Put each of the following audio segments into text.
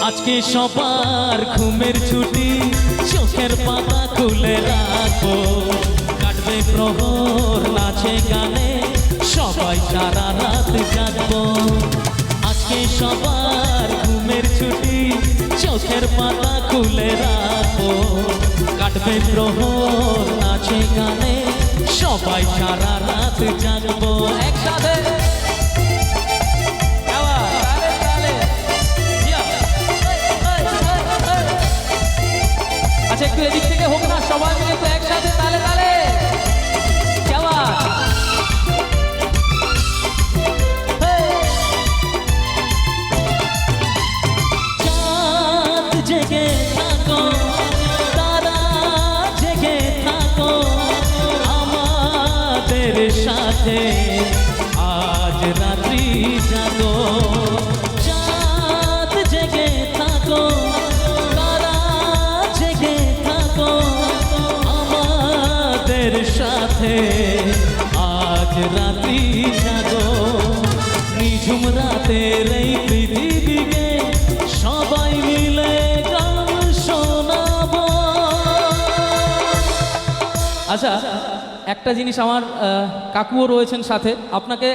আজকে সবার ঘুমের ছুটি, চোখের পাতা খুলে রাখবো। কাটবে প্রহর নাচে গানে, সবাই সারা রাত জাগবো। আজকে সবার ঘুমের ছুটি, চোখের পাতা খুলে রাখবো। কাটবে প্রহর নাচে গানে, সবাই সারা রাত জাগবো। একসাথে আচ্ছা, একটু এদিক থেকে হোক না, সবাই মিলে একটু একসাথে তালে তালে। চাঁদ জেগে থাকো, তারা জেগে থাকো আমাদের সাথে, আজ রাত্রি জাগো। চাঁদ জেগে থাকো, সাথে আজ রাত্রি জাগো। নিঝুম রাতের এই পৃথিবীকে সবাই মিলে গান শোনাবো। আচ্ছা, একটা জিনিস, আমার কাকুও রয়েছেন সাথে, আপনাকে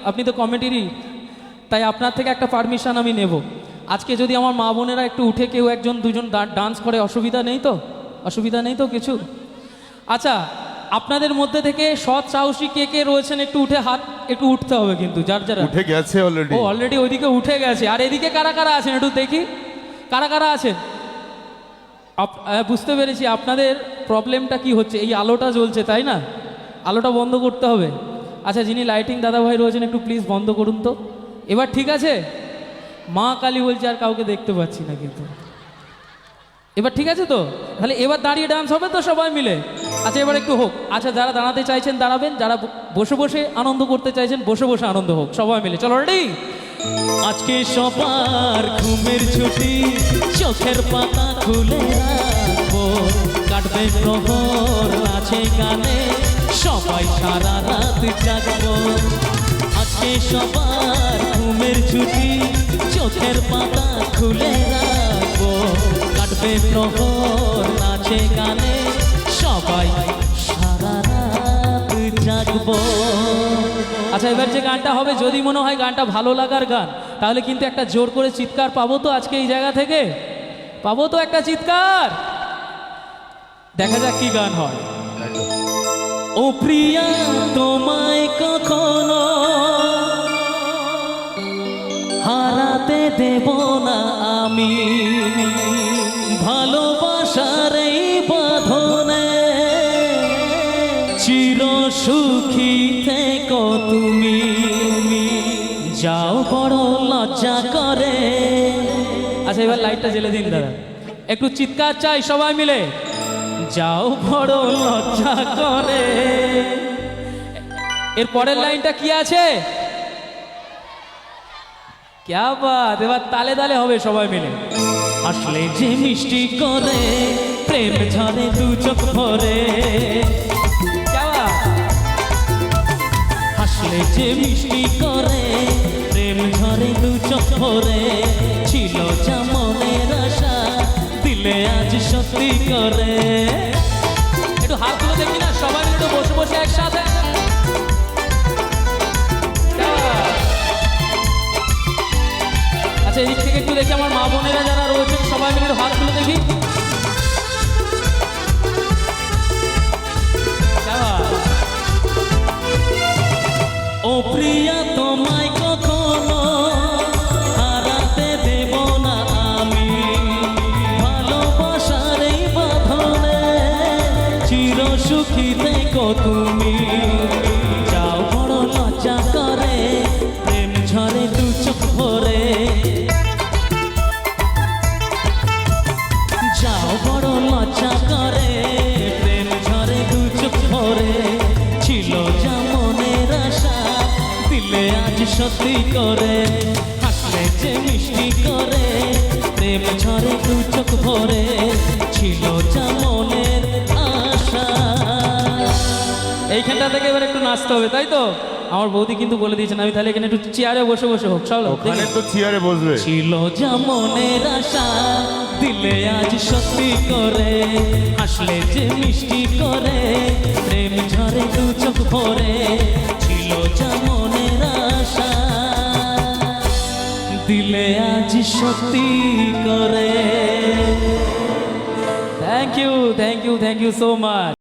আপনি তো কমিটিরই, তাই আপনার থেকে একটা পারমিশন আমি নেব। আজকে যদি আমার মা বোনেরা একটু উঠে কেউ একজন দুজন ডান্স করে, অসুবিধা নেই তো? অসুবিধা নেই তো কিছু? আচ্ছা, আপনাদের মধ্যে থেকে সৎ সাহসী কে কে রয়েছেন একটু উঠে হাত, একটু উঠতে হবে কিন্তু, যার যারা উঠে গেছে অলরেডি। ও অলরেডি ওইদিকে উঠে গেছে। আর এদিকে কারা কারা আছেন একটু দেখি, কারা কারা আছেন? বুঝতে পেরেছি আপনাদের প্রবলেমটা কি হচ্ছে, এই আলোটা জ্বলছে তাই না? আলোটা বন্ধ করতে হবে। আচ্ছা, যিনি লাইটিং দাদাভাই রয়েছেন একটু প্লিজ বন্ধ করুন তো। এবার ঠিক আছে? মা কালী বলছে আর কাউকে দেখতে পাচ্ছি না কিন্তু। এবার ঠিক আছে তো? তাহলে এবার দাঁড়িয়ে ডান্স হবে তো সবাই মিলে? আচ্ছা, এবার একটু হোক। আচ্ছা, যারা দাঁড়াতে চাইছেন দাঁড়াবেন, যারা বসে বসে আনন্দ করতে চাইছেন বসে বসে আনন্দ হোক সবাই মিলে। চলো, রেডি? আজকে সবার ঘুমের ছুটি, চোখের পাতা খুলে রাখবো। কাটবে প্রহর নাচে গানে, সবাই সারা রাত জাগবো। আজকে সবার ঘুমের ছুটি, চোখের পাতা খুলে রাখবো। কাটবে প্রহর নাচে গানে, সবাই সারা রাত জাগবো। আচ্ছা, এবার যে গানটা হবে, যদি মনে হয় গানটা ভালো লাগার গান, তাহলে কিন্তু একটা জোর করে চিৎকার পাবো তো আজকে এই জায়গা থেকে? পাবো তো একটা চিৎকার? দেখা যাক কি গান হয়। ও প্রিয়া, তোমায় কখনো হারাতে দেব না আমি, ভালোবাসার এই বাঁধনে চির সুখী থেকো তুমি। যাও বড় লজ্জা করে। আচ্ছা, এবার লাইটটা জ্বেলে দিন দাদা, একটু চিৎকার চাই সবাই মিলে। যাও বড় লজ্জা করে। এর পরের লাইনটা কি আছে? ক্যা বাত! এবার তালে তালে হবে সবাই মিলে। আসলে যে মিষ্টি করে, প্রেম ঝরে দু চোখ ভরে। হাসলে যে মিষ্টি করে, প্রেম ঝরে দু চোখ ভরে। ছিল যা মনের আশা, দিলে আজ সত্যি করে। একটু হাতগুলো দেখি না সবাই মিলে বসে বসে একসাথে। আচ্ছা, এদিক থেকে একটু দেখি আমার মা বোনেরা যারা রয়েছেন সবাই মিলে একটু হাতগুলো দেখি। ও প্রিয়া, তোমায় কখনো হারাতে দেব না আমি, ভালোবাসার এই বাঁধনে চির সুখী থেকো তুমি। যাও বড় লজ্জা করে, প্রেম ঝরে দু চোখ ভরে। যাও বড় লজ্জা করে, প্রেম ঝরে দু চোখ ভরে। ছিল যা মনের আশা, দিলে আজ সত্যি করে। হাসলে যে মিষ্টি করে, প্রেম ঝরে দু চোখ ভরে। ছিল যা মনের আশা। এইখানটা থেকে এবার একটু নাচতে হবে, তাই তো? আমার বৌদি কিন্তু বলে দিয়েছেন আমি তাহলে এখানে একটু চেয়ারে বসে বসে হোক, চলো ওখানে তো চেয়ারে বসবে। ছিল যা মনের আশা দিলে আজ সত্যি করে, হাসলে যে মিষ্টি করে প্রেম ঝরে দু চোখ ভরে। ছিল যা মনের আশা দিলে আজ সত্যি করে। Thank you, thank you, thank you so much.